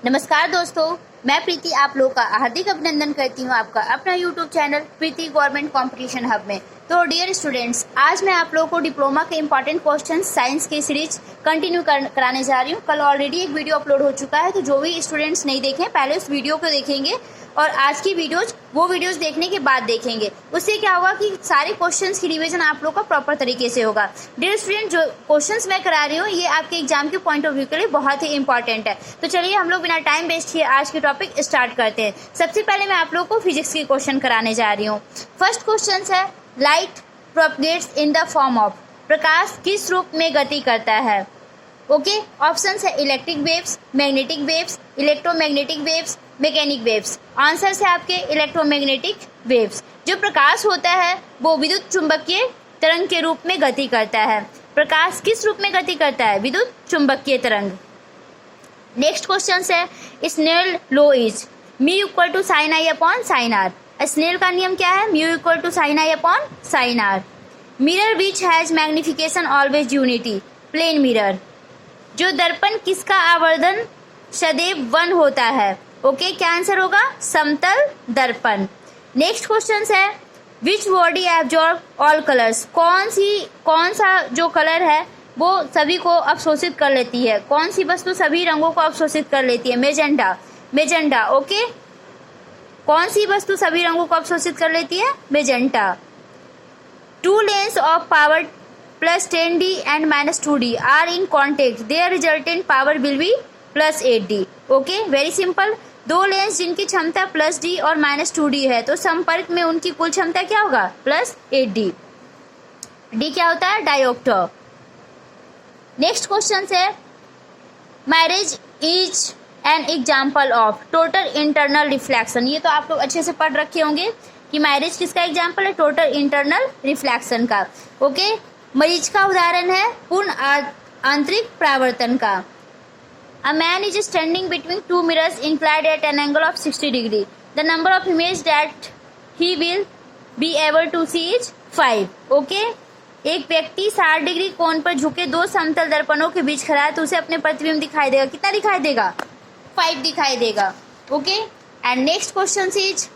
नमस्कार दोस्तों, मैं प्रीति आप लोग का हार्दिक अभिनंदन करती हूँ आपका अपना यूट्यूब चैनल प्रीति गवर्नमेंट कंपटीशन हब में। तो डियर स्टूडेंट्स, आज मैं आप लोगों को डिप्लोमा के इंपॉर्टेंट क्वेश्चन साइंस की सीरीज कंटिन्यू कराने जा रही हूँ। कल ऑलरेडी एक वीडियो अपलोड हो चुका है, तो जो भी स्टूडेंट्स नहीं देखें पहले उस वीडियो को देखेंगे और आज की वो वीडियोस देखने के बाद देखेंगे। उससे क्या होगा कि सारे क्वेश्चंस की रिवीजन आप लोग का प्रॉपर तरीके से होगा। डियर स्टूडेंट, जो क्वेश्चंस मैं करा रही हूँ ये आपके एग्जाम के पॉइंट ऑफ व्यू के लिए बहुत ही इंपॉर्टेंट है। तो चलिए हम लोग बिना टाइम वेस्ट किए आज के टॉपिक स्टार्ट करते हैं। सबसे पहले मैं आप लोग को फिजिक्स के क्वेश्चन कराने जा रही हूँ। फर्स्ट क्वेश्चन है, light propagates in the form of, प्रकाश किस रूप में गति करता है। ओके, ऑप्शंस है electric waves, magnetic waves, electromagnetic waves, mechanic waves. Answer है आपके इलेक्ट्रोमैग्नेटिक वेव्स। जो प्रकाश होता है वो विद्युत चुंबकीय तरंग के रूप में गति करता है। प्रकाश किस रूप में गति करता है? विद्युत चुंबकीय तरंग। नेक्स्ट क्वेश्चन है, Snell law is mu equal to sine i upon sine r. Snell का नियम क्या है? Mu equal to sine i upon sine r. Mirror which has magnification always unity, plane mirror. जो दर्पण किसका आवर्धन सदैव 1 होता है? ओके, क्या आंसर होगा? समतल दर्पण। नेक्स्ट क्वेश्चन है, which body absorb all colours. कौन सा जो कलर है वो सभी को अवशोषित कर लेती है? कौन सी वस्तु सभी रंगों को अवशोषित कर लेती है? मेजेंटा। ओके, कौन सी वस्तु सभी रंगों को अवशोषित कर लेती है? Magenta. 2 lanes of power plus 10D and minus 2D are in contact, their resultant power will be plus 8D. Okay, very simple. 2 lens जिनकी क्षमता प्लस डी और माइनस 2D है, तो संपर्क में उनकी कुल क्षमता क्या होगा? Plus 8D। डी क्या होता है? डायोप्टर। नेक्स्ट क्वेश्चन है, marriage is an example of total internal reflection. ये तो आप लोग अच्छे से पढ़ रखे होंगे कि मैरिज किसका एग्जाम्पल है? टोटल इंटरनल रिफ्लेक्शन का। ओके, मरीज का उदाहरण है पूर्ण आंतरिक परावर्तन का। A man is standing between 2 mirrors inclined at an angle of 60 degree. The number of images that he will be able to see is 5. Okay? एक व्यक्ति 60 डिग्री कोण पर झुके 2 समतल दर्पणों के बीच खड़ा है तो उसे अपने प्रतिबिंब दिखाई देगा। कितना दिखाई देगा? 5 दिखाई देगा। Okay, and next question is,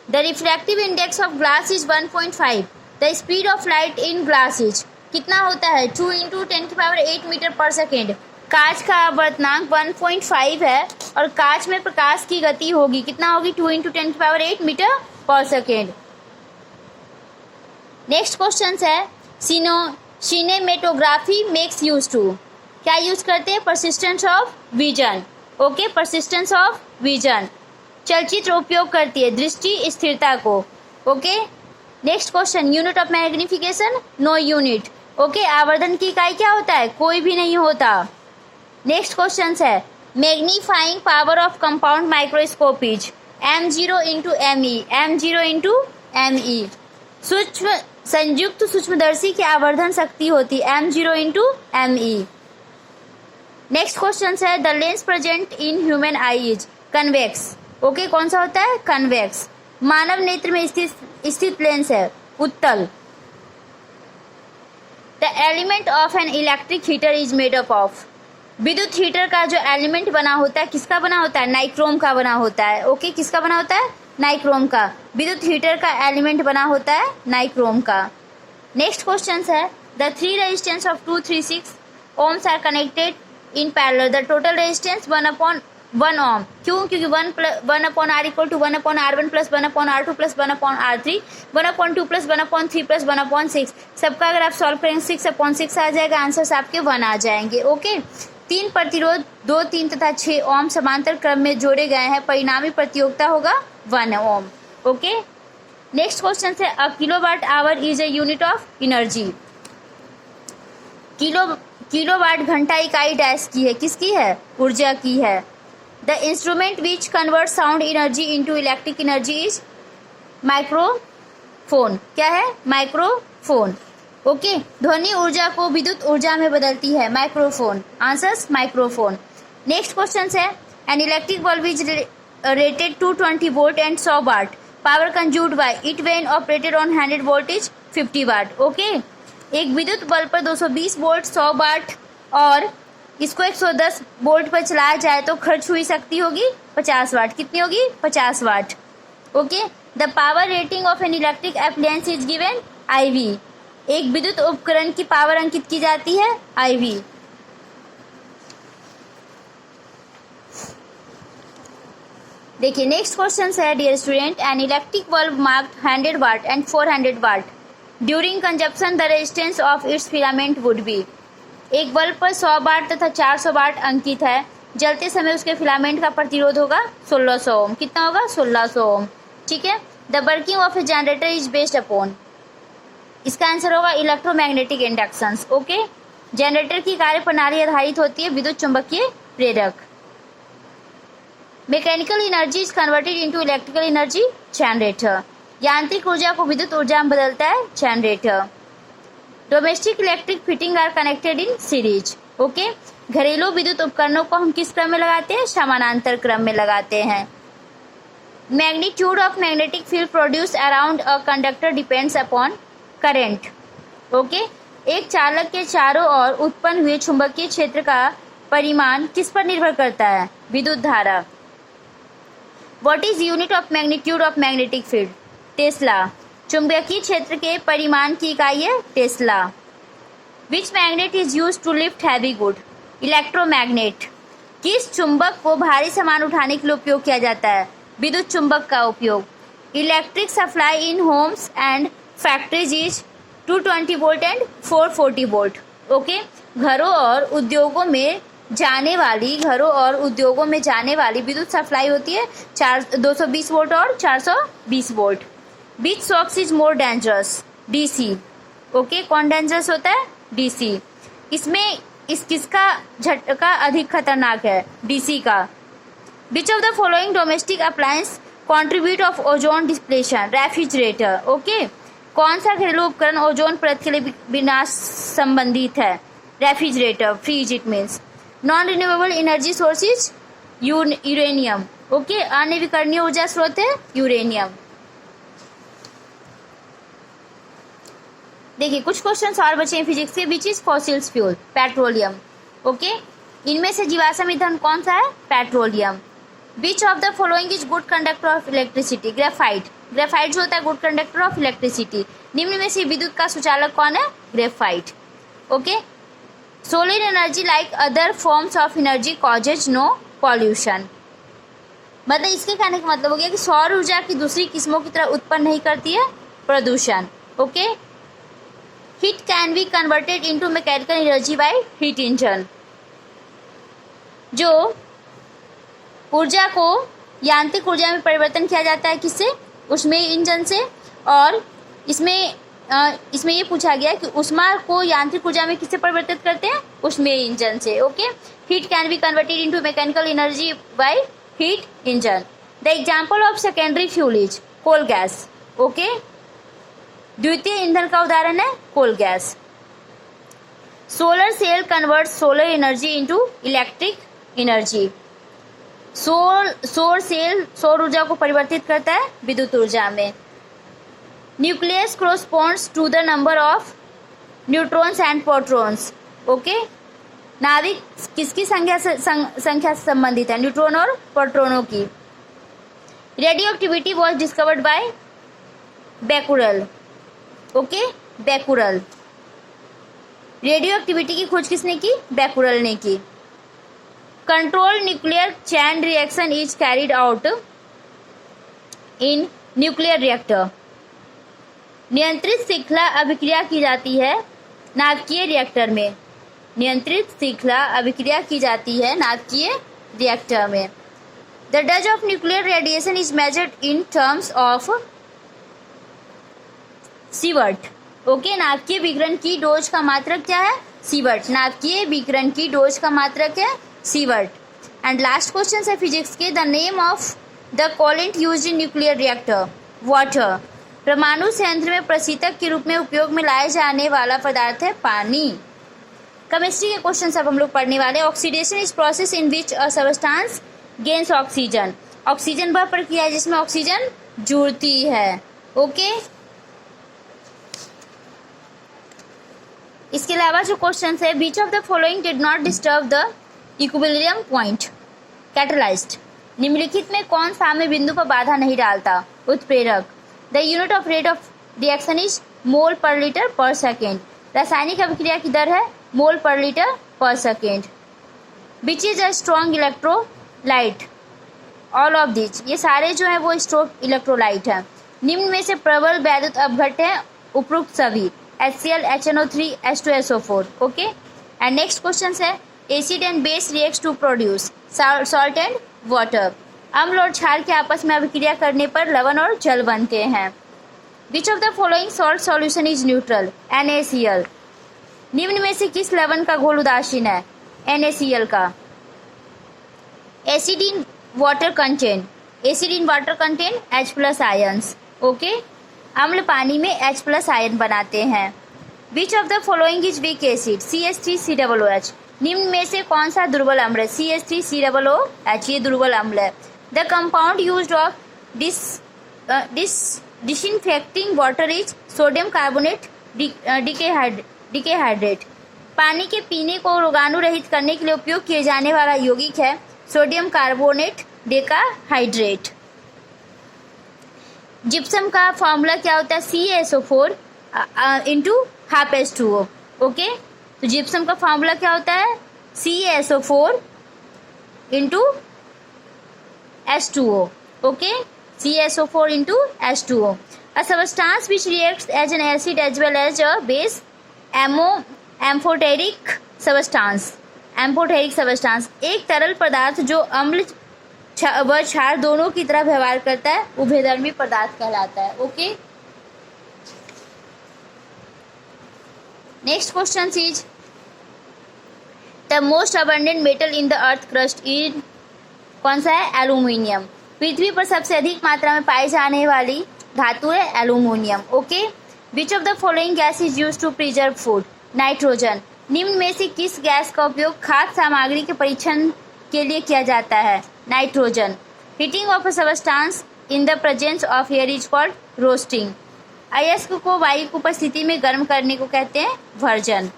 the refractive index of glass is 1.5. The speed of light in glass is, कितना होता है? 2 × 10⁸ मीटर पर सेकेंड। कांच का आवर्तनांक 1.5 है और कांच में प्रकाश की गति होगी, कितना होगी? 2 × 10⁸ metre per second. Next question है, सिनेमेटोग्राफी मेक्स यूज टू, क्या यूज करते हैं? Persistence of vision. Okay, persistence of vision. चलचित्र उपयोग करती है दृष्टि स्थिरता को। Okay, next question, unit of magnification, no unit. Okay, आवर्धन की इकाई क्या होता है? कोई भी नहीं होता। नेक्स्ट क्वेश्चन है, magnifying power of compound microscope is m0 × me, m0 × me। सूक्ष्म संयुक्त सूक्ष्मदर्शी की आवर्धन शक्ति होती है m0 × me। नेक्स्ट क्वेश्चन है, the lens present in human I is convex. Okay, कौन सा होता है? कन्वेक्स। मानव नेत्र में स्थित लेंस है उत्तल। The element of an electric heater is made up of, विद्युत हीटर का जो एलिमेंट बना होता है किसका बना होता है? नाइक्रोम का बना होता है। ओके, किसका बना होता है? नाइक्रोम का। विद्युत हीटर का एलिमेंट बना होता है नाइक्रोम का। नेक्स्ट क्वेश्चन है, the 3 resistance of 236 ohms are connected in parallel, the total resistance 1/1 ohm। क्यों? क्योंकि 1/r equal to 1/r1 plus 1/r2 plus 1/r3, 1/2 plus 1/3 plus 1/6। सबका अगर आप सॉल्व करेंगे 6/6 आ जाएगा, आंसर आपके 1 आ जाएंगे। ओके, 3 प्रतिरोध 2, 3 तथा 6 ओम समांतर क्रम में जोड़े गए हैं, परिणामी प्रतियोगिता होगा 1 ओम। ओके, नेक्स्ट क्वेश्चन है, a kilowatt hour is a unit of energy. Kilowatt घंटा इकाई डैश की है? किसकी है? ऊर्जा की है। The instrument which convert sound energy into electric energy is microphone. क्या है? माइक्रोफोन। ओके, ध्वनि ऊर्जा को विद्युत ऊर्जा में बदलती है microphone. Answers microphone. Next question है, an electric bulb is rated 220 volt and 100 watt, power consumed by it when operated on 100 voltage 50 watt. Okay, एक विद्युत बल्ब पर 220 वोल्ट, 100 वाट और इसको 110 वोल्ट पर चलाया जाए तो खर्च हुई शक्ति होगी 50 वाट। कितनी होगी? 50 watt. Okay, the power rating of an electric appliance is given IV। एक विद्युत उपकरण की पावर अंकित की जाती है IV। देखिए नेक्स्ट क्वेश्चन है dear student, an electric bulb marked 100 watt and 400 watt during consumption the resistance of its filament would be. एक बल्ब पर 100 वाट तथा 400 वाट अंकित है, जलते समय उसके फिलामेंट का प्रतिरोध होगा 1600 ओम। कितना होगा? 1600 ओम। ठीक है, the working of a generator is based upon, इसका आंसर होगा इलेक्ट्रोमैग्नेटिक इंडक्शंस। ओके, जनरेटर की कार्य प्रणाली आधारित होती है विद्युत चुंबकीय प्रेरक। Mechanical energy is converted into electrical energy generator. यांत्रिक ऊर्जा को विद्युत ऊर्जा में बदलता है generator. Domestic electric fitting are connected in series. Okay, घरेलू विद्युत उपकरणों को हम किस क्रम में लगाते हैं? समानांतर क्रम में लगाते हैं। Magnitude of magnetic field produce around a conductor depends upon current. Okay, एक चालक के चारों ओर उत्पन्न हुए चुंबकीय क्षेत्र का परिमाण किस पर निर्भर करता है? विद्युत धारा। What is unit of magnitude of magnetic field? Tesla. चुंबकीय क्षेत्र के परिमाण की इकाई है tesla. Which magnet is use to lift heavy good? Electromagnet. किस चुंबक को भारी सामान उठाने के लिए उपयोग किया जाता है? विद्युत चुंबक का उपयोग। Electric supply in homes and factories is 220 volt and 440 volt. Okay, घरों और उद्योगों में जाने वाली विद्युत सप्लाई होती है 220 वोल्ट और 420 volt. Which shocks is more dangerous? DC। Okay, कौन डेंजरस होता है? DC। इसमें किसका झटका अधिक खतरनाक है? DC का। Which of the following domestic appliance contribute of ozone depletion? Refrigerator. Okay, कौन सा घरेलू उपकरण ओजोन परत के लिए विनाश संबंधित है? Refrigerator. Fridge it means. Non renewable energy sources uranium. Okay, अनवीकरणीय ऊर्जा स्रोत है यूरेनियम। देखिए कुछ क्वेश्चंस और बचे हैं फिजिक्स के। Which is fossils fuel? Petroleum. Okay, इनमें से जीवाश्म ईंधन कौन सा है? Petroleum. Which of the following is good conductor of electricity? Graphite. Graphite जो होता है गुड कंडक्टर ऑफ इलेक्ट्रिसिटी। निम्न में से विद्युत का सुचालक कौन है? Graphite. Okay, solar energy like other forms of energy causes no pollution. मतलब इसके कहने का मतलब हो गया कि सौर ऊर्जा की दूसरी किस्मों की तरह उत्पन्न नहीं करती है प्रदूषण। Okay, heat can be converted into mechanical energy by heat engine. जो ऊर्जा को यांत्रिक ऊर्जा में परिवर्तन किया जाता है किससे? ऊष्मीय इंजन से। और इसमें ये पूछा गया कि ऊष्मा को यांत्रिक ऊर्जा में किससे परिवर्तित करते हैं? ऊष्मीय इंजन से। Okay, heat can be converted into mechanical energy by heat engine. The example of secondary fuel is coal gas. Okay, द्वितीय ईंधन का उदाहरण है coal gas. Solar cell convert solar energy into electric energy. सौर cell सौर ऊर्जा को परिवर्तित करता है विद्युत ऊर्जा में। Nucleus corresponds to the number of neutrons and protons. Okay, नाभिक किसकी संख्या से संबंधित है? न्यूट्रॉन और प्रोटॉनों की। Radio activity was discovered by Becquerel. Okay, Becquerel. Radio activity की खोज किसने की? बेकुरल ने की। Control nuclear chain reaction is carried out in nuclear reactor. नियंत्रित श्रृंखला अभिक्रिया की जाती है नाभिकीय रिएक्टर में। नियंत्रित श्रृंखला अभिक्रिया की जाती है नाभिकीय रिएक्टर में। The dose of nuclear radiation is measured in terms of sievert. Okay, नाभिकीय विकिरण की डोज का मात्रक क्या है? सीवर्ट। नाभिकीय विकिरण की डोज का मात्रक है सीवर्ट। एंड लास्ट क्वेश्चन है फिजिक्स के। The name of the coolant used in nuclear reactor? Water. परमाणु संयंत्र में प्रशीतक के रूप में उपयोग में लाए जाने वाला पदार्थ है पानी। केमिस्ट्री के क्वेश्चन अब हम लोग पढ़ने वाले। Oxidation is process in which a substance gains oxygen. Oxygen वह प्रक्रिया है जिसमें ऑक्सीजन जुड़ती है। ओके, इसके अलावा जो क्वेश्चन है, विच of the following did not disturb the equilibrium point catalysed, निम्नलिखित में कौन सा में बिंदु पर बाधा नहीं डालता, उत्प्रेरक। The unit of rate of reaction is mole पर लीटर पर सेकेंड, रासायनिक अभिक्रिया की दर है मोल पर लीटर पर second. Which is a strong electrolyte, all of this, ये सारे जो है वो स्ट्रॉन्ग इलेक्ट्रोलाइट है। निम्न में से प्रबल वैद्युत अपघट्य है उपरोक्त सभी, HCl, HNO3, H2SO4। Okay, and next question है, acid and base reacts to produce salt and water, अम्ल और क्षार के आपस में अभिक्रिया करने पर लवण और जल बनते हैं। विच of the following salt solution is neutral, NaCl, निम्न में से किस लवण का घोल उदासीन है, NaCl का। Acid in water contain, acid in water contain H+ ions. Okay, अम्ल पानी में H+ आयन बनाते हैं। विच of the following is weak acid, CH3COOH, निम्न में से कौन सा दुर्बल अम्ल है, CH3COOH, ये दुर्बल अम्ल है। The compound used of disinfecting water is sodium carbonate decahydrate, पानी के पीने को रोगाणु रहित करने के लिए उपयोग किए जाने वाला यौगिक है सोडियम कार्बोनेट डेकाहाइड्रेट। जिप्सम का फॉर्मूला क्या होता है, CaSO4 into half H2O। Okay, तो जिप्सम का फॉर्मूला क्या होता है, CaSO4 into H2O। Okay, CaSO4 into H2O। A substance which reacts as an acid as well as a base, amphoteric substance, amphoteric substance, एक तरल पदार्थ जो अम्ल व क्षार दोनों की तरह व्यवहार करता है उभयधर्मी पदार्थ कहलाता है। Okay, next question is, the most abundant metal in the earth crust is, कौन सा है, एल्यूमिनियम, पृथ्वी पर सबसे अधिक मात्रा में पाई जाने वाली धातु है aluminium. Okay, which of the following gas is used to preserve food, nitrogen, निम्न में से किस गैस का उपयोग खाद्य सामग्री के परीक्षण के लिए किया जाता है, nitrogen. Heating of a substance in the presence of air is called roasting, अयस्क को वायु की उपस्थिति में गर्म करने को कहते हैं भर्जन।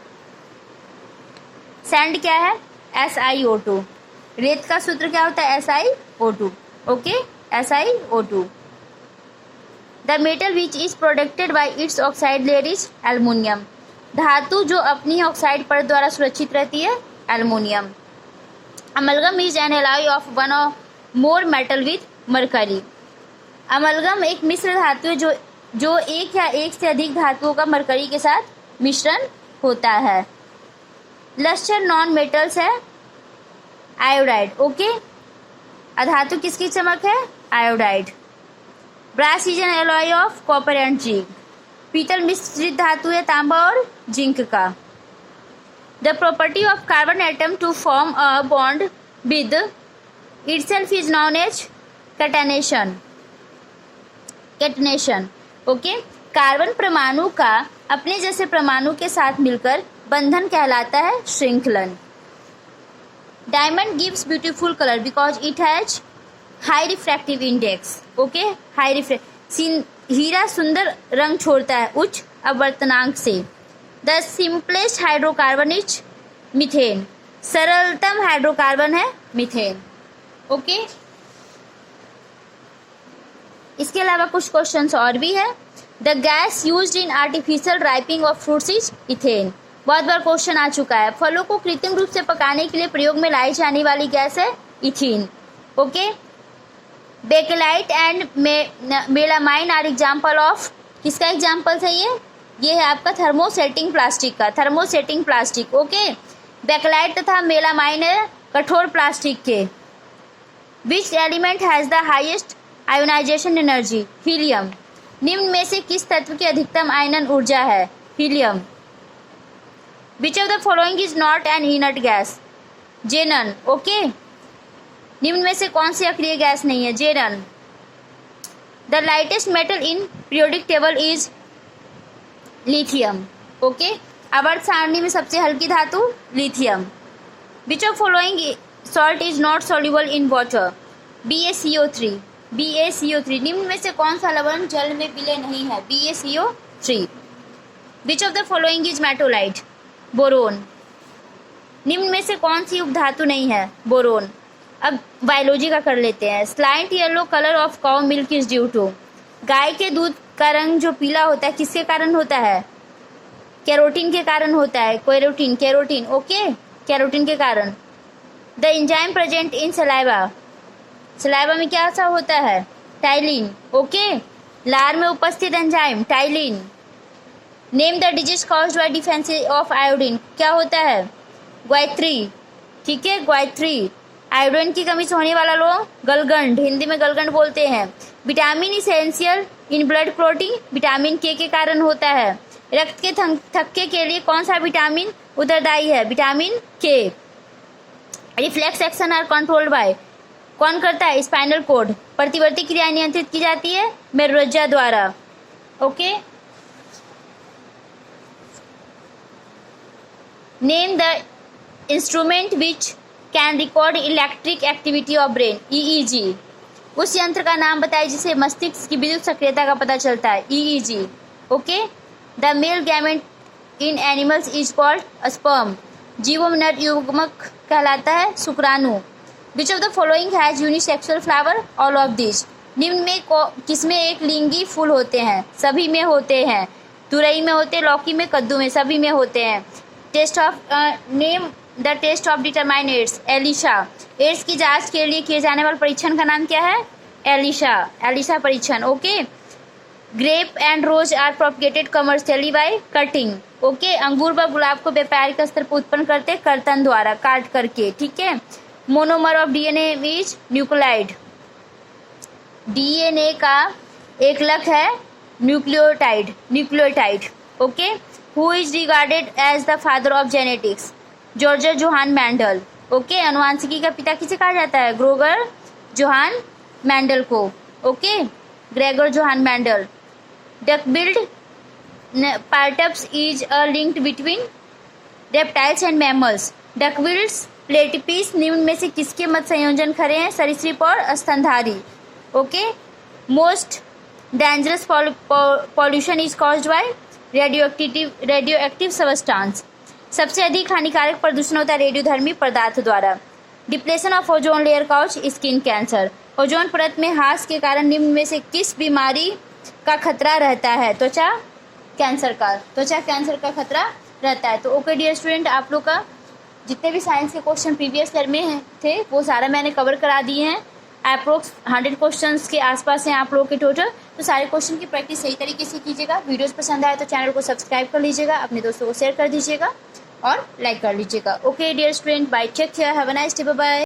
सैंड क्या है, SiO2, रेत का सूत्र क्या होता है, SiO2। Okay, SiO2। The metal which is protected by its oxide layer is aluminium, धातु जो अपनी ऑक्साइड परत द्वारा सुरक्षित रहती है, aluminium. Amalgam is an alloy of one और मोर मेटल विथ मरकरी, अमलगम एक मिश्र धातु है जो एक या एक से अधिक धातुओं का मरकरी के साथ मिश्रण होता है। लस्टर नॉन मेटल्स है आयोडाइड। ओके, अधातु किसकी चमक है, iodide. Brass is an alloy of copper and zinc, पीतल मिश्रित धातु है तांबा और जिंक का। The property of carbon atom to form a bond with itself is known as catenation, catenation. Okay, carbon परमाणु का अपने जैसे परमाणु के साथ मिलकर बंधन कहलाता है श्रृंखलन। Diamond gives beautiful colour because it has high refractive index. Okay, high हीरा सुंदर रंग छोड़ता है उच्च अपवर्तनांक से। The simplest hydrocarbon is methane, सरलतम हाइड्रोकार्बन है मीथेन। ओके, इसके अलावा कुछ क्वेश्चंस और भी है। The gas used in artificial ripening of fruits is ethane, बहुत बार क्वेश्चन आ चुका है। फलों को कृत्रिम रूप से पकाने के लिए प्रयोग में लाई जाने वाली गैस है ethene. Okay, bakelite and melamine are example of, किसका एग्जाम्पल है ये है आपका थर्मोसेटिंग प्लास्टिक का, थर्मोसेटिंग प्लास्टिक। ओके, बेकेलाइट तथा मेलामाइन है कठोर प्लास्टिक के। Which element has the highest ionization energy, helium, निम्न में से किस तत्व की अधिकतम आयनन ऊर्जा है, helium. Which of the following is not an inert gas, xenon. Okay, निम्न में से कौन सी अक्रिय गैस नहीं है, xenon. The lightest metal in periodic table is lithium. Okay, आवर्त सारणी में सबसे हल्की धातु lithium. Which of following salt is not soluble in water, BaCO3, BaCO3, निम्न में से कौन सा लवण जल में विलय नहीं है, BaCO3। Which of the following is मेटोलाइट, boron. निम्न में से कौन सी उपधातु नहीं है? बोरोन। अब बायोलॉजी का कर लेते हैं। Slight yellow colour of cow milk is due to. गाय के दूध का रंग जो पीला होता है किसके कारण होता है? कैरोटीन के कारण होता है। कैरोटीन ओके, कैरोटीन के कारण। The enzyme present in saliva. Saliva में क्या सा होता है? Ptyalin okay. लार में उपस्थित enzyme ptyalin. Name the disease caused by deficiency of iodine. क्या होता है? ग्वाइथ्री। ठीक है, ग्वाइथ्री। आयोडीन की कमी से होने वाला रोग गलगंड, हिंदी में गलगंड बोलते हैं। Vitamin essential in blood clotting, vitamin के कारण होता है। रक्त के थक्के के लिए कौन सा विटामिन उत्तरदायी है? Vitamin K. Reflex action are controlled by, कौन करता है? Spinal cord. प्रतिवर्ती क्रिया नियंत्रित की जाती है मेरुरज्जा द्वारा okay. Name the instrument which can record electric activity of brain, EEG. उस यंत्र का नाम बताइए जिसे मस्तिष्क की विद्युत सक्रियता का पता चलता है, EEG okay. The male gamete in animals is called sperm, जीवों में नर युग्मक कहलाता है शुक्राणु। विच of the following has unisexual flower? All of this. निम्न में किसमें एक लिंगी फूल होते हैं? सभी में होते हैं। तुरई में होते हैं, लौकी में, कद्दू में, सभी में होते हैं। Test of name the test of determine AIDS, ELISA. AIDS की जांच के लिए किए जाने वाले परीक्षण का नाम क्या है? एलिशा परीक्षण okay. Grape and rose are propagated commercially by cutting okay. अंगूर व गुलाब को व्यापारिक स्तर पर उत्पन्न करते कर्तन द्वारा, काट करके। ठीक है। Monomer of DNA is nucleotide. DNA का एकलक है nucleotide okay. Who is regarded as the father of genetics? George Johann Mendel okay. अनुवांशिकी का पिता किसे कहा जाता है? ग्रेगर जोहान मैंडल को okay, Gregor Johann Mendel. Duckbilled platypus is a linked between reptiles and mammals. Duckbilled platypus निम्न में से किसके मत संयोजन खरे हैं? सरीसृप और स्तनधारी okay. Most dangerous pollution is caused by radioactive substance. सबसे अधिक हानिकारक प्रदूषण होता है रेडियोधर्मी पदार्थ द्वारा। Depletion of ozone layer cause skin cancer. Ozone परत में ह्रास के कारण निम्न में से किस बीमारी का खतरा रहता है? त्वचा कैंसर का खतरा रहता है। तो ओके डियर स्टूडेंट, आप लोग का जितने भी साइंस के क्वेश्चन प्रीवियस ईयर में थे वो सारा मैंने कवर करा दिए हैं। अप्रोक्स 100 क्वेश्चंस के आसपास हैं आप लोगों के टोटल। तो सारे क्वेश्चन की प्रैक्टिस सही तरीके से कीजिएगा। वीडियोस पसंद आए तो चैनल को सब्सक्राइब कर लीजिएगा, अपने दोस्तों को शेयर कर दीजिएगा और लाइक कर लीजिएगा। Okay dear student, bye, take care, have a nice day, bye bye.